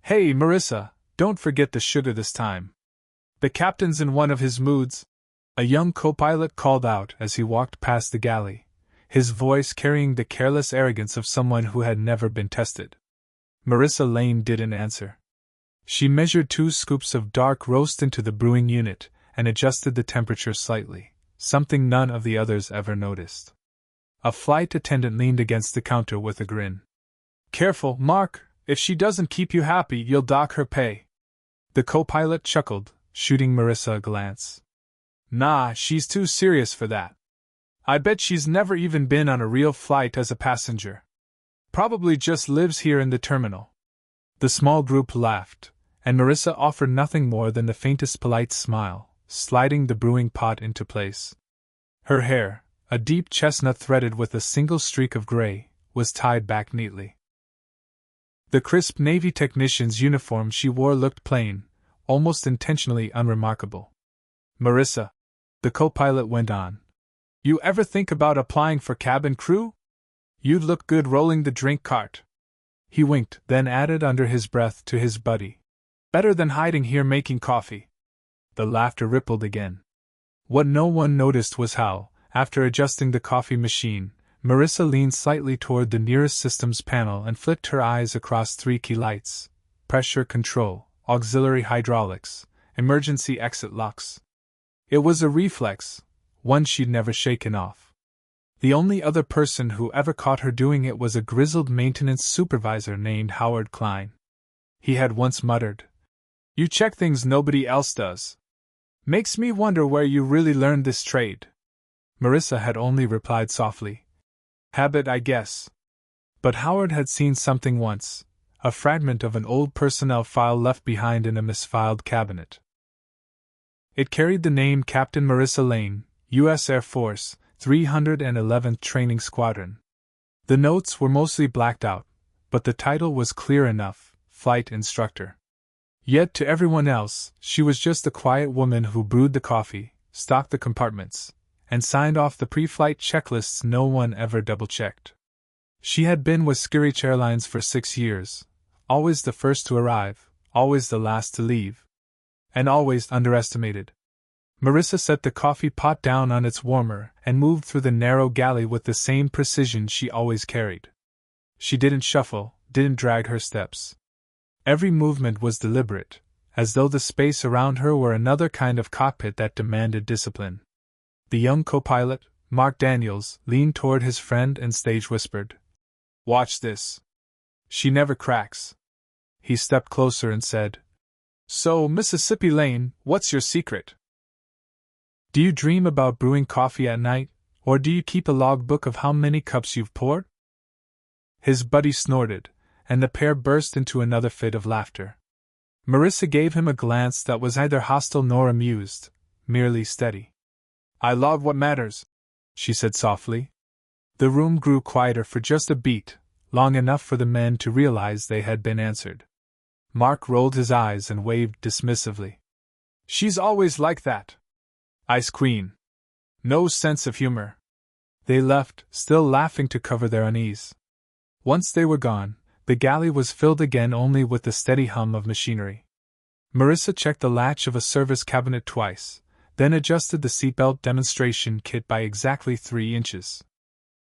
Hey, Marissa, don't forget the sugar this time. The captain's in one of his moods, a young co-pilot called out as he walked past the galley, his voice carrying the careless arrogance of someone who had never been tested. Marissa Lane didn't answer. She measured 2 scoops of dark roast into the brewing unit and adjusted the temperature slightly, something none of the others ever noticed. A flight attendant leaned against the counter with a grin. "Careful, Mark, if she doesn't keep you happy, you'll dock her pay." The co-pilot chuckled, shooting Marissa a glance. "Nah, she's too serious for that. I bet she's never even been on a real flight as a passenger. Probably just lives here in the terminal." The small group laughed, and Marissa offered nothing more than the faintest polite smile, sliding the brewing pot into place. Her hair, a deep chestnut threaded with a single streak of gray, was tied back neatly. The crisp Navy technician's uniform she wore looked plain, almost intentionally unremarkable. "Marissa," the co-pilot went on, "you ever think about applying for cabin crew? You'd look good rolling the drink cart." He winked, then added under his breath to his buddy, "Better than hiding here making coffee." The laughter rippled again. What no one noticed was how, after adjusting the coffee machine, Marissa leaned slightly toward the nearest systems panel and flicked her eyes across 3 key lights: pressure control, auxiliary hydraulics, emergency exit locks. It was a reflex, one she'd never shaken off. The only other person who ever caught her doing it was a grizzled maintenance supervisor named Howard Klein. He had once muttered, "You check things nobody else does. Makes me wonder where you really learned this trade." Marissa had only replied softly, "Habit, I guess." But Howard had seen something once, a fragment of an old personnel file left behind in a misfiled cabinet. It carried the name Captain Marissa Lane, U.S. Air Force, 311th Training Squadron. The notes were mostly blacked out, but the title was clear enough: Flight Instructor. Yet to everyone else, she was just a quiet woman who brewed the coffee, stocked the compartments, and signed off the pre-flight checklists no one ever double-checked. She had been with Skirich Airlines for 6 years, always the first to arrive, always the last to leave, and always underestimated. Marissa set the coffee pot down on its warmer and moved through the narrow galley with the same precision she always carried. She didn't shuffle, didn't drag her steps. Every movement was deliberate, as though the space around her were another kind of cockpit that demanded discipline. The young co-pilot, Mark Daniels, leaned toward his friend and stage whispered, "Watch this. She never cracks." He stepped closer and said, "So, Mississippi Lane, what's your secret? Do you dream about brewing coffee at night, or do you keep a logbook of how many cups you've poured?" His buddy snorted, and the pair burst into another fit of laughter. Marissa gave him a glance that was neither hostile nor amused, merely steady. "I log what matters," she said softly. The room grew quieter for just a beat, long enough for the men to realize they had been answered. Mark rolled his eyes and waved dismissively. "She's always like that. Ice Queen. No sense of humor." They left, still laughing to cover their unease. Once they were gone, the galley was filled again only with the steady hum of machinery. Marissa checked the latch of a service cabinet twice, then adjusted the seatbelt demonstration kit by exactly 3 inches.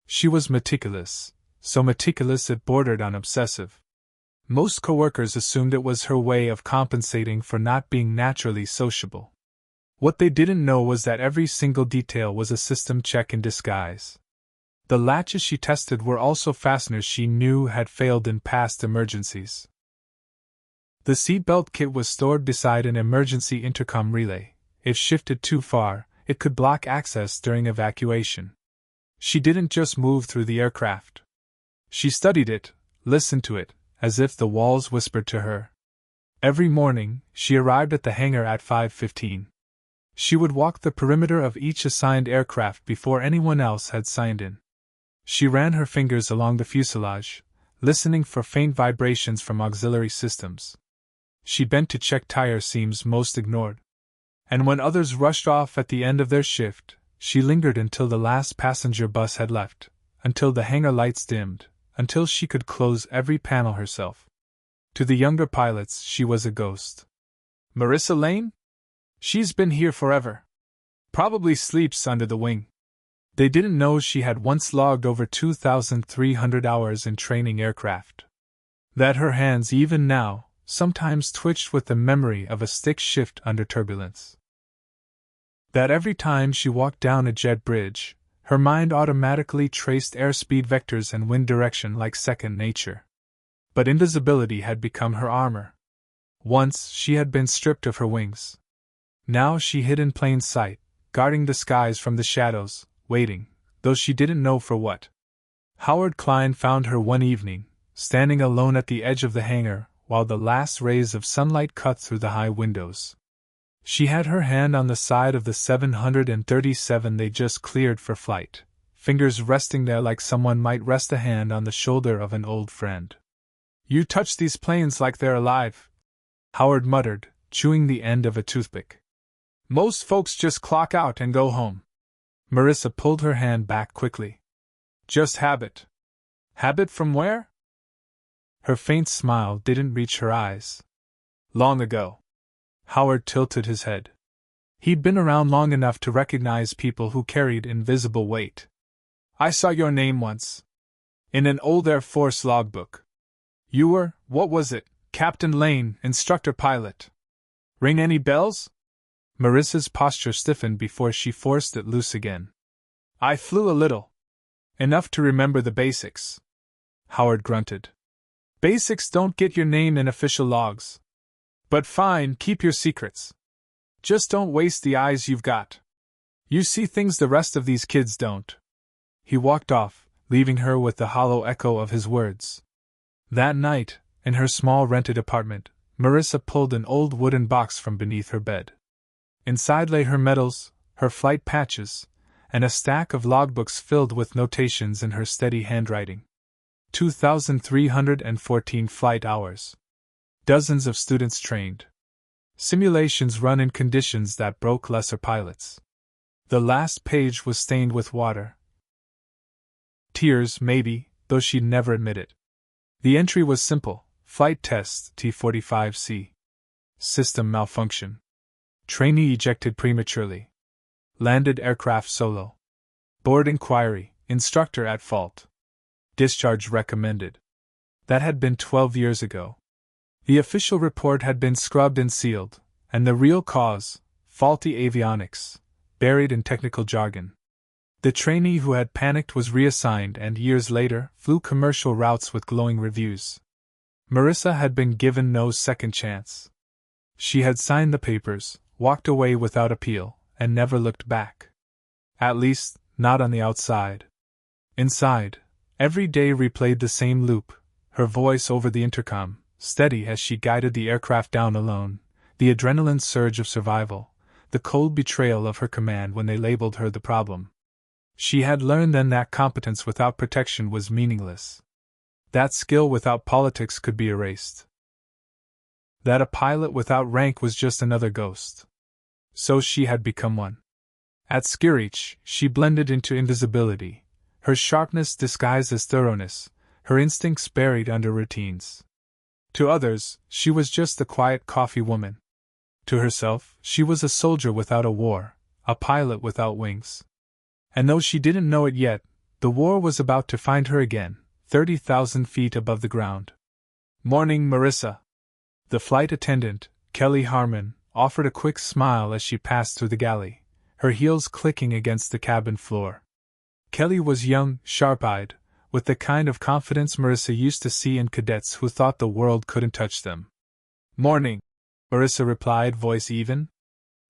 She was meticulous, so meticulous it bordered on obsessive. Most coworkers assumed it was her way of compensating for not being naturally sociable. What they didn't know was that every single detail was a system check in disguise. The latches she tested were also fasteners she knew had failed in past emergencies. The seatbelt kit was stored beside an emergency intercom relay. If shifted too far, it could block access during evacuation. She didn't just move through the aircraft. She studied it, listened to it, as if the walls whispered to her. Every morning, she arrived at the hangar at 5:15. She would walk the perimeter of each assigned aircraft before anyone else had signed in. She ran her fingers along the fuselage, listening for faint vibrations from auxiliary systems. She bent to check tire seams most ignored. And when others rushed off at the end of their shift, she lingered until the last passenger bus had left, until the hangar lights dimmed, until she could close every panel herself. To the younger pilots, she was a ghost. Marissa Lane? She's been here forever. Probably sleeps under the wing. They didn't know she had once logged over 2,300 hours in training aircraft. That her hands, even now, sometimes twitched with the memory of a stick shift under turbulence. That every time she walked down a jet bridge, her mind automatically traced airspeed vectors and wind direction like second nature. But invisibility had become her armor. Once she had been stripped of her wings. Now she hid in plain sight, guarding the skies from the shadows, waiting, though she didn't know for what. Howard Klein found her one evening, standing alone at the edge of the hangar, while the last rays of sunlight cut through the high windows. She had her hand on the side of the 737 they just cleared for flight, fingers resting there like someone might rest a hand on the shoulder of an old friend. "You touch these planes like they're alive," Howard muttered, chewing the end of a toothpick. "Most folks just clock out and go home." Marissa pulled her hand back quickly. "Just habit." "Habit from where?" Her faint smile didn't reach her eyes. "Long ago." Howard tilted his head. He'd been around long enough to recognize people who carried invisible weight. "I saw your name once. In an old Air Force logbook. You were, what was it, Captain Lane, instructor pilot. Ring any bells?" Marissa's posture stiffened before she forced it loose again. "I flew a little. Enough to remember the basics." Howard grunted. "Basics don't get your name in official logs. But fine, keep your secrets. Just don't waste the eyes you've got. You see things the rest of these kids don't." He walked off, leaving her with the hollow echo of his words. That night, in her small rented apartment, Marissa pulled an old wooden box from beneath her bed. Inside lay her medals, her flight patches, and a stack of logbooks filled with notations in her steady handwriting. 2,314 flight hours. Dozens of students trained. Simulations run in conditions that broke lesser pilots. The last page was stained with water. Tears, maybe, though she'd never admit it. The entry was simple: flight test T-45C. System malfunction. Trainee ejected prematurely. Landed aircraft solo. Board inquiry, instructor at fault. Discharge recommended. That had been 12 years ago. The official report had been scrubbed and sealed, and the real cause, faulty avionics, buried in technical jargon. The trainee who had panicked was reassigned and years later flew commercial routes with glowing reviews. Marissa had been given no second chance. She had signed the papers, walked away without appeal, and never looked back. At least, not on the outside. Inside, every day replayed the same loop, her voice over the intercom, steady as she guided the aircraft down alone, the adrenaline surge of survival, the cold betrayal of her command when they labeled her the problem. She had learned then that competence without protection was meaningless. That skill without politics could be erased. That a pilot without rank was just another ghost. So she had become one. At Skirich, she blended into invisibility, her sharpness disguised as thoroughness, her instincts buried under routines. To others, she was just the quiet coffee woman. To herself, she was a soldier without a war, a pilot without wings. And though she didn't know it yet, the war was about to find her again, 30,000 feet above the ground. "Morning, Marissa." The flight attendant, Kelly Harmon, offered a quick smile as she passed through the galley, her heels clicking against the cabin floor. Kelly was young, sharp-eyed, with the kind of confidence Marissa used to see in cadets who thought the world couldn't touch them. "Morning," Marissa replied, voice even.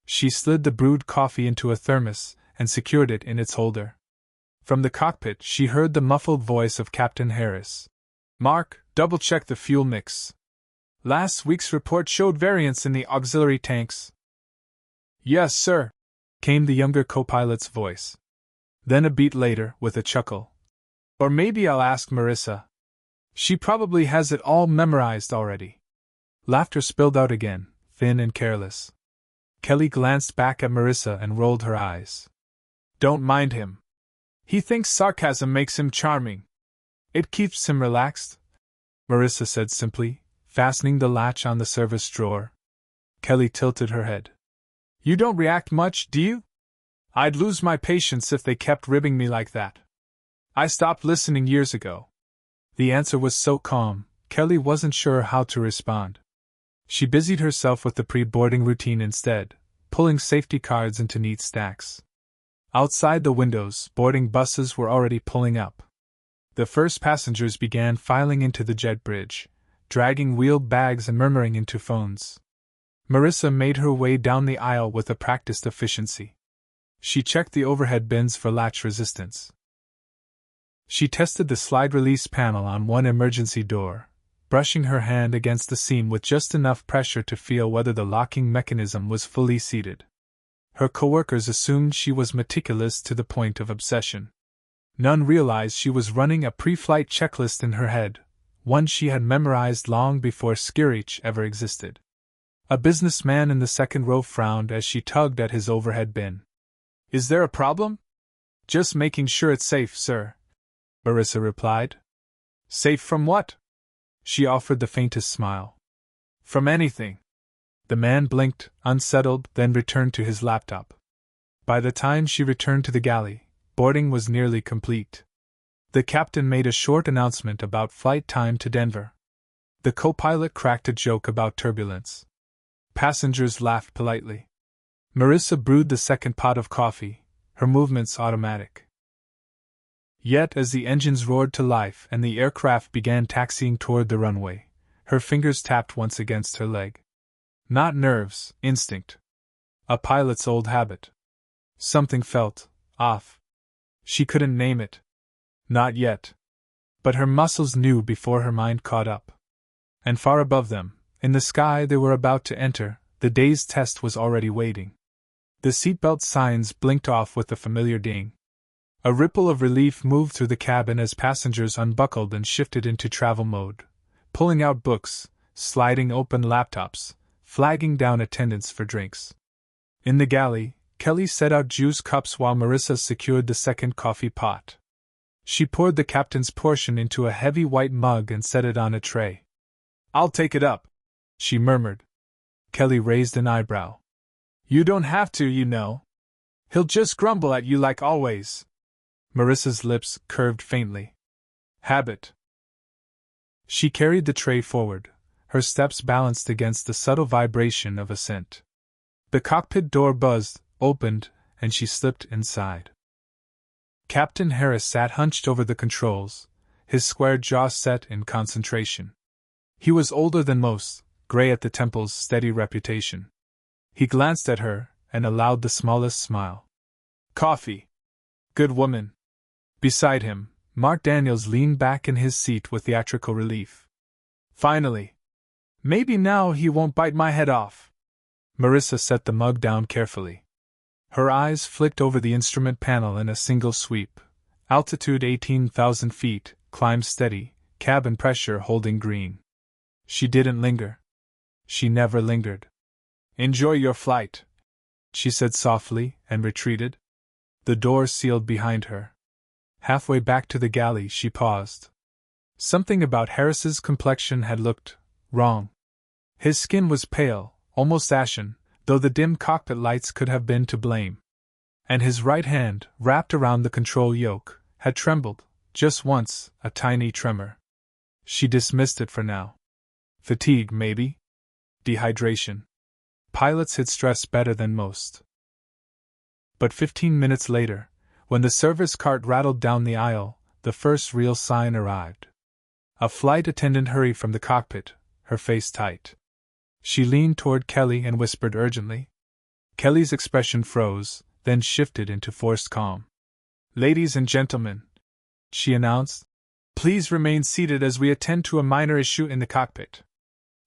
She slid the brewed coffee into a thermos and secured it in its holder. From the cockpit she heard the muffled voice of Captain Harris. "Mark, double-check the fuel mix. Last week's report showed variance in the auxiliary tanks." "Yes, sir," came the younger co-pilot's voice. Then a beat later, with a chuckle. "Or maybe I'll ask Marissa. She probably has it all memorized already." Laughter spilled out again, thin and careless. Kelly glanced back at Marissa and rolled her eyes. "Don't mind him. He thinks sarcasm makes him charming. It keeps him relaxed," Marissa said simply, fastening the latch on the service drawer. Kelly tilted her head. You don't react much, do you? I'd lose my patience if they kept ribbing me like that. I stopped listening years ago. The answer was so calm, Kelly wasn't sure how to respond. She busied herself with the pre-boarding routine instead, pulling safety cards into neat stacks. Outside the windows, boarding buses were already pulling up. The first passengers began filing into the jet bridge, dragging wheeled bags and murmuring into phones. Marissa made her way down the aisle with a practiced efficiency. She checked the overhead bins for latch resistance. She tested the slide release panel on one emergency door, brushing her hand against the seam with just enough pressure to feel whether the locking mechanism was fully seated. Her coworkers assumed she was meticulous to the point of obsession. None realized she was running a pre-flight checklist in her head, one she had memorized long before Skirich ever existed. A businessman in the second row frowned as she tugged at his overhead bin. Is there a problem? Just making sure it's safe, sir, Marissa replied. Safe from what? She offered the faintest smile. From anything. The man blinked, unsettled, then returned to his laptop. By the time she returned to the galley, boarding was nearly complete. The captain made a short announcement about flight time to Denver. The co-pilot cracked a joke about turbulence. Passengers laughed politely. Marissa brewed the second pot of coffee, her movements automatic. Yet as the engines roared to life and the aircraft began taxiing toward the runway, her fingers tapped once against her leg. Not nerves, instinct. A pilot's old habit. Something felt off. She couldn't name it. Not yet. But her muscles knew before her mind caught up. And far above them, in the sky they were about to enter, the day's test was already waiting. The seatbelt signs blinked off with the familiar ding. A ripple of relief moved through the cabin as passengers unbuckled and shifted into travel mode, pulling out books, sliding open laptops, flagging down attendants for drinks. In the galley, Kelly set out juice cups while Marissa secured the second coffee pot. She poured the captain's portion into a heavy white mug and set it on a tray. I'll take it up, she murmured. Kelly raised an eyebrow. You don't have to, you know. He'll just grumble at you like always. Marissa's lips curved faintly. Habit. She carried the tray forward, her steps balanced against the subtle vibration of ascent. The cockpit door buzzed, opened, and she slipped inside. Captain Harris sat hunched over the controls, his square jaw set in concentration. He was older than most, gray at the temples, steady reputation. He glanced at her and allowed the smallest smile. Coffee. Good woman. Beside him, Mark Daniels leaned back in his seat with theatrical relief. Finally. Maybe now he won't bite my head off. Marissa set the mug down carefully. Her eyes flicked over the instrument panel in a single sweep. Altitude 18,000 feet, climb steady, cabin pressure holding green. She didn't linger. She never lingered. Enjoy your flight, she said softly, and retreated. The door sealed behind her. Halfway back to the galley, she paused. Something about Harris's complexion had looked wrong. His skin was pale, almost ashen, though the dim cockpit lights could have been to blame. And his right hand, wrapped around the control yoke, had trembled, just once, a tiny tremor. She dismissed it for now. Fatigue, maybe? Dehydration. Pilots hid stress better than most. But 15 minutes later, when the service cart rattled down the aisle, the first real sign arrived. A flight attendant hurried from the cockpit, her face tight. She leaned toward Kelly and whispered urgently. Kelly's expression froze, then shifted into forced calm. Ladies and gentlemen, she announced, please remain seated as we attend to a minor issue in the cockpit.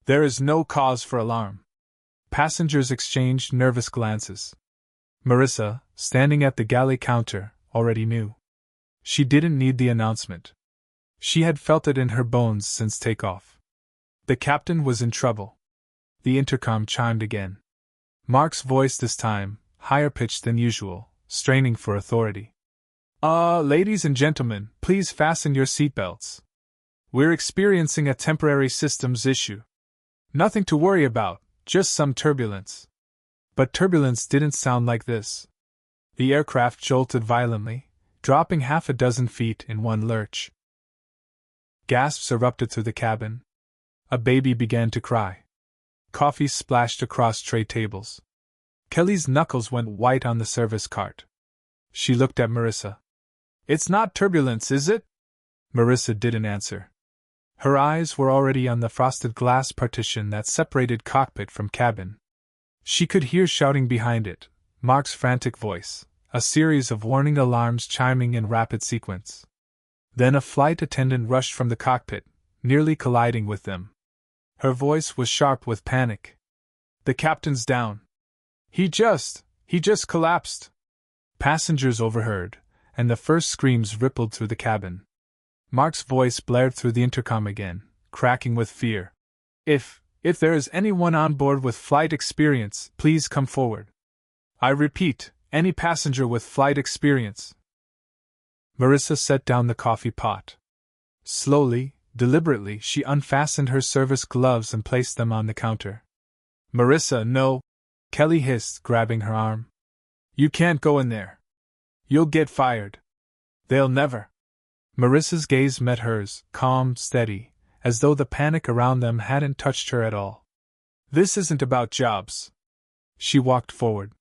There is no cause for alarm. Passengers exchanged nervous glances. Marissa, standing at the galley counter, already knew. She didn't need the announcement. She had felt it in her bones since takeoff. The captain was in trouble. The intercom chimed again. Mark's voice this time, higher pitched than usual, straining for authority. Ladies and gentlemen, please fasten your seatbelts. We're experiencing a temporary systems issue. Nothing to worry about, just some turbulence. But turbulence didn't sound like this. The aircraft jolted violently, dropping half a dozen feet in one lurch. Gasps erupted through the cabin. A baby began to cry. Coffee splashed across tray tables. Kelly's knuckles went white on the service cart. She looked at Marissa. "It's not turbulence, is it?" Marissa didn't answer. Her eyes were already on the frosted glass partition that separated cockpit from cabin. She could hear shouting behind it, Mark's frantic voice, a series of warning alarms chiming in rapid sequence. Then a flight attendant rushed from the cockpit, nearly colliding with them. Her voice was sharp with panic. "The captain's down. He just collapsed." Passengers overheard, and the first screams rippled through the cabin. Mark's voice blared through the intercom again, cracking with fear. If there is anyone on board with flight experience, please come forward. I repeat, any passenger with flight experience." Marissa set down the coffee pot. Slowly, deliberately, she unfastened her service gloves and placed them on the counter. "Marissa, no," Kelly hissed, grabbing her arm. "You can't go in there. You'll get fired. They'll never." Marissa's gaze met hers, calm, steady, as though the panic around them hadn't touched her at all. "This isn't about jobs." She walked forward.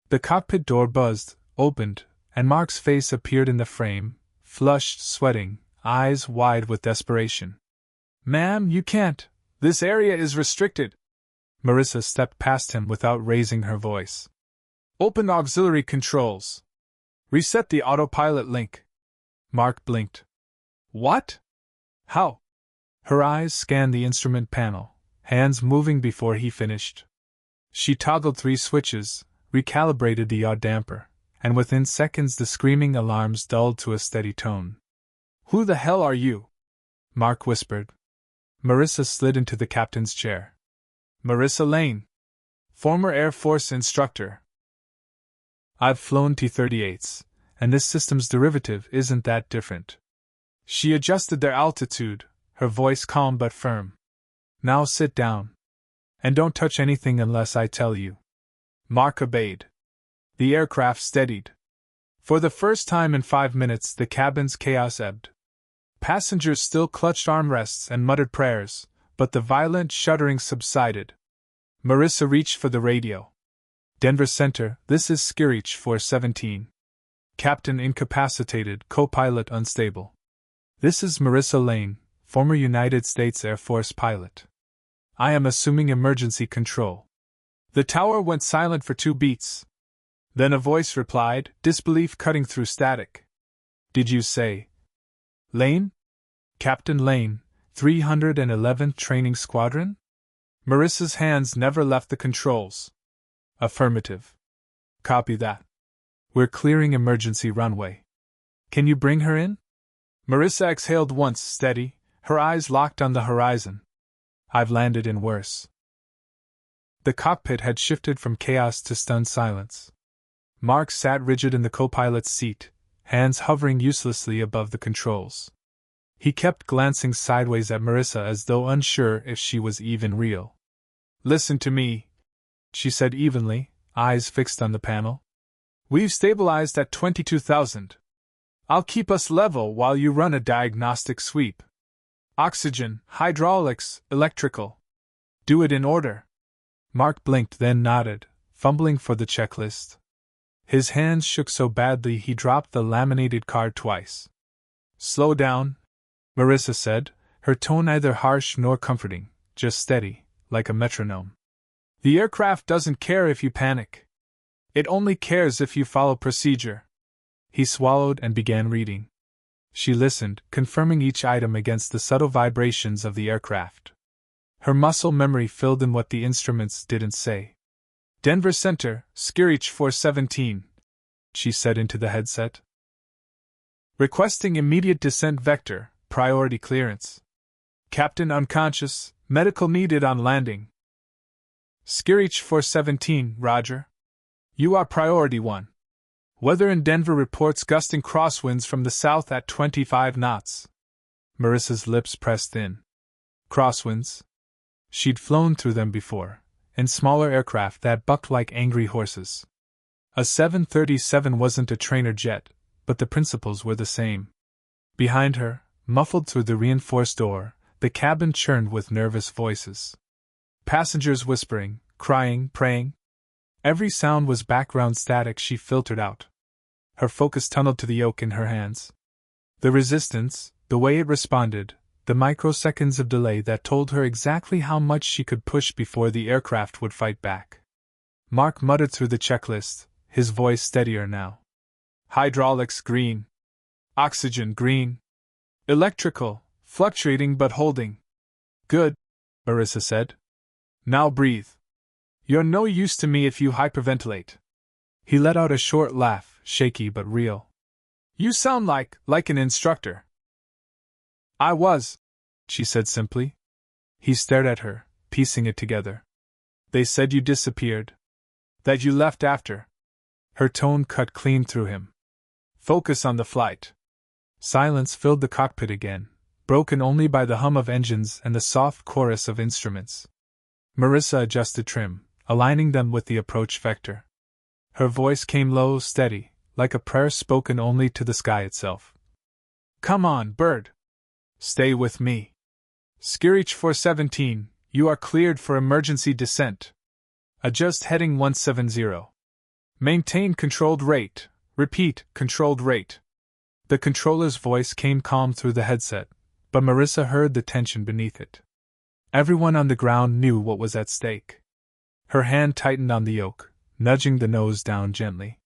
The cockpit door buzzed, opened, and Mark's face appeared in the frame, flushed, sweating, eyes wide with desperation. "Ma'am, you can't. This area is restricted." Marissa stepped past him without raising her voice. "Open auxiliary controls. Reset the autopilot link." Mark blinked. "What? How?" Her eyes scanned the instrument panel, hands moving before he finished. She toggled 3 switches, recalibrated the yaw damper, and within seconds the screaming alarms dulled to a steady tone. "Who the hell are you?" Mark whispered. Marissa slid into the captain's chair. "Marissa Lane. Former Air Force instructor. I've flown T-38s, and this system's derivative isn't that different." She adjusted their altitude, her voice calm but firm. "Now sit down. And don't touch anything unless I tell you." Mark obeyed. The aircraft steadied. For the first time in 5 minutes, the cabin's chaos ebbed. Passengers still clutched armrests and muttered prayers, but the violent shuddering subsided. Marissa reached for the radio. "Denver Center, this is Skirich 417. Captain incapacitated, co-pilot unstable. This is Marissa Lane, former United States Air Force pilot. I am assuming emergency control." The tower went silent for 2 beats. Then a voice replied, disbelief cutting through static. "Did you say Lane? Captain Lane, 311th Training Squadron?" Marissa's hands never left the controls. "Affirmative. Copy that. We're clearing emergency runway. Can you bring her in?" Marissa exhaled once, steady, her eyes locked on the horizon. "I've landed in worse." The cockpit had shifted from chaos to stunned silence. Mark sat rigid in the co-pilot's seat, hands hovering uselessly above the controls. He kept glancing sideways at Marissa as though unsure if she was even real. "Listen to me," she said evenly, eyes fixed on the panel. "We've stabilized at 22,000. I'll keep us level while you run a diagnostic sweep. Oxygen, hydraulics, electrical. Do it in order." Mark blinked, then nodded, fumbling for the checklist. His hands shook so badly he dropped the laminated card twice. "Slow down," Marissa said, her tone neither harsh nor comforting, just steady, like a metronome. "The aircraft doesn't care if you panic. It only cares if you follow procedure." He swallowed and began reading. She listened, confirming each item against the subtle vibrations of the aircraft. Her muscle memory filled in what the instruments didn't say. "Denver Center, Skirich 417, she said into the headset. "Requesting immediate descent vector, priority clearance. Captain unconscious, medical needed on landing." "Skirich 417, roger. You are priority 1. Weather in Denver reports gusting crosswinds from the south at 25 knots. Marissa's lips pressed in. "Crosswinds?" She'd flown through them before, in smaller aircraft that bucked like angry horses. A 737 wasn't a trainer jet, but the principles were the same. Behind her, muffled through the reinforced door, the cabin churned with nervous voices. Passengers whispering, crying, praying. Every sound was background static she filtered out. Her focus tunneled to the yoke in her hands. The resistance, the way it responded, the microseconds of delay that told her exactly how much she could push before the aircraft would fight back. Mark muttered through the checklist, his voice steadier now. Hydraulics green. Oxygen green. Electrical, fluctuating but holding. Good, Marissa said. Now breathe. You're no use to me if you hyperventilate. He let out a short laugh, shaky but real. You sound like an instructor. I was, she said simply. He stared at her, piecing it together. They said you disappeared. That you left after. Her tone cut clean through him. Focus on the flight. Silence filled the cockpit again, broken only by the hum of engines and the soft chorus of instruments. Marissa adjusted trim, aligning them with the approach vector. Her voice came low, steady, like a prayer spoken only to the sky itself. Come on, bird. Stay with me. Screech 417, you are cleared for emergency descent. Adjust heading 170. Maintain controlled rate. Repeat, controlled rate. The controller's voice came calm through the headset, but Marissa heard the tension beneath it. Everyone on the ground knew what was at stake. Her hand tightened on the yoke, nudging the nose down gently.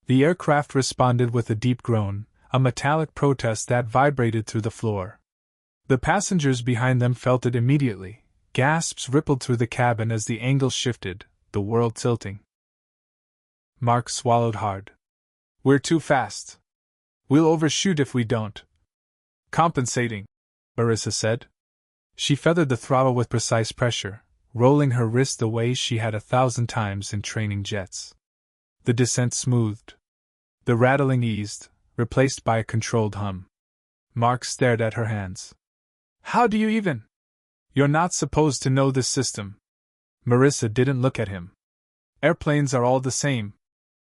The aircraft responded with a deep groan, a metallic protest that vibrated through the floor. The passengers behind them felt it immediately. Gasps rippled through the cabin as the angle shifted, the world tilting. Mark swallowed hard. We're too fast. We'll overshoot if we don't. Compensating, Marissa said. She feathered the throttle with precise pressure, rolling her wrist the way she had 1,000 times in training jets. The descent smoothed. The rattling eased, replaced by a controlled hum. Mark stared at her hands. How do you even? You're not supposed to know this system. Marissa didn't look at him. Airplanes are all the same.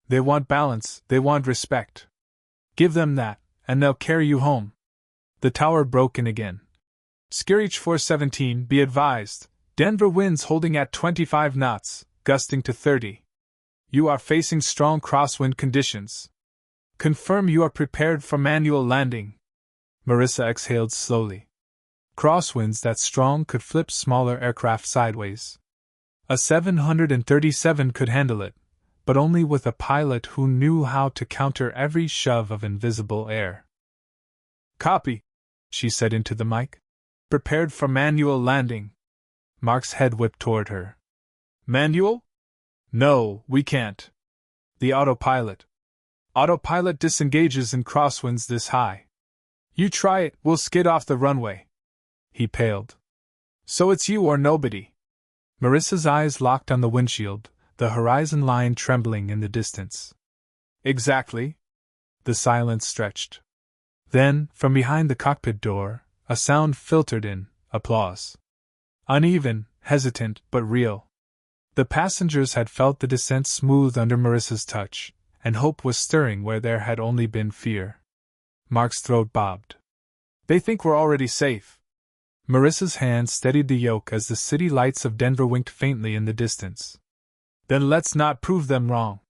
They want balance, they want respect. Give them that, and they'll carry you home. The tower broke in again. Screech 417, be advised. Denver winds holding at 25 knots, gusting to 30. You are facing strong crosswind conditions. Confirm you are prepared for manual landing. Marissa exhaled slowly. Crosswinds that strong could flip smaller aircraft sideways. A 737 could handle it, but only with a pilot who knew how to counter every shove of invisible air. Copy, she said into the mic. Prepared for manual landing. Mark's head whipped toward her. Manual? No, we can't. The autopilot. Autopilot disengages in crosswinds this high. You try it, we'll skid off the runway. He paled. So it's you or nobody. Marissa's eyes locked on the windshield, the horizon line trembling in the distance. Exactly. The silence stretched. Then, from behind the cockpit door, a sound filtered in, applause. Uneven, hesitant, but real. The passengers had felt the descent smooth under Marissa's touch, and hope was stirring where there had only been fear. Mark's throat bobbed. They think we're already safe. Marissa's hand steadied the yoke as the city lights of Denver winked faintly in the distance. Then let's not prove them wrong.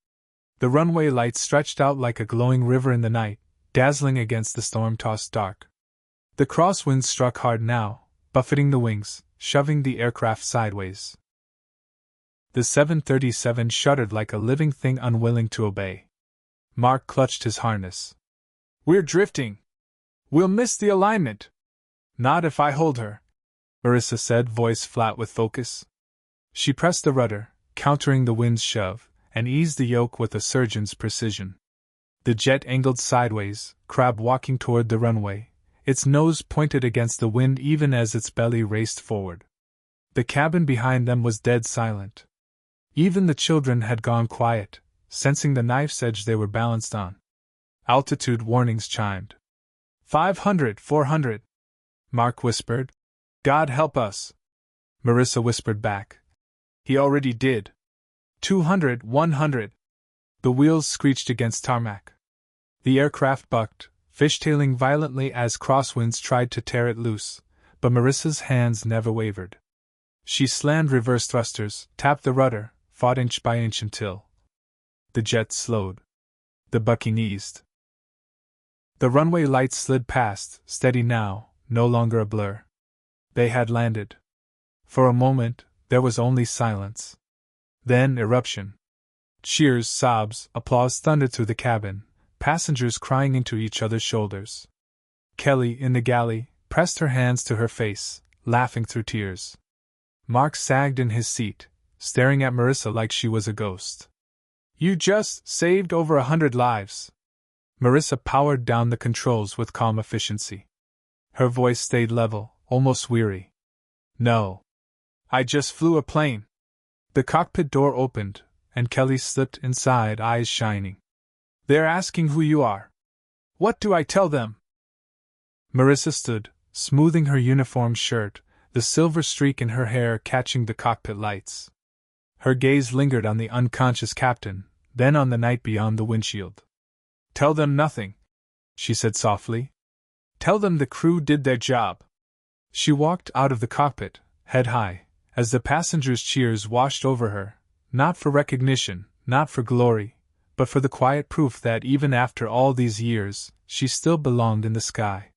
The runway lights stretched out like a glowing river in the night, dazzling against the storm-tossed dark. The crosswinds struck hard now, buffeting the wings, shoving the aircraft sideways. The 737 shuddered like a living thing unwilling to obey. Mark clutched his harness. We're drifting. We'll miss the alignment. Not if I hold her, Marissa said, voice flat with focus. She pressed the rudder, countering the wind's shove, and eased the yoke with a surgeon's precision. The jet angled sideways, crab walking toward the runway, its nose pointed against the wind even as its belly raced forward. The cabin behind them was dead silent. Even the children had gone quiet, sensing the knife's edge they were balanced on. Altitude warnings chimed. 500, 400. Mark whispered. God help us. Marissa whispered back. He already did. 200, 100. The wheels screeched against tarmac. The aircraft bucked, fishtailing violently as crosswinds tried to tear it loose, but Marissa's hands never wavered. She slammed reverse thrusters, tapped the rudder, fought inch by inch until the jet slowed. The bucking eased. The runway lights slid past, steady now, no longer a blur. They had landed. For a moment, there was only silence. Then eruption. Cheers, sobs, applause thundered through the cabin, passengers crying into each other's shoulders. Kelly, in the galley, pressed her hands to her face, laughing through tears. Mark sagged in his seat, staring at Marissa like she was a ghost. You just saved over 100 lives. Marissa powered down the controls with calm efficiency. Her voice stayed level, almost weary. No. I just flew a plane. The cockpit door opened, and Kelly slipped inside, eyes shining. They're asking who you are. What do I tell them? Marissa stood, smoothing her uniform shirt, the silver streak in her hair catching the cockpit lights. Her gaze lingered on the unconscious captain, then on the night beyond the windshield. Tell them nothing, she said softly. Tell them the crew did their job. She walked out of the cockpit, head high, as the passengers' cheers washed over her, not for recognition, not for glory, but for the quiet proof that even after all these years, she still belonged in the sky.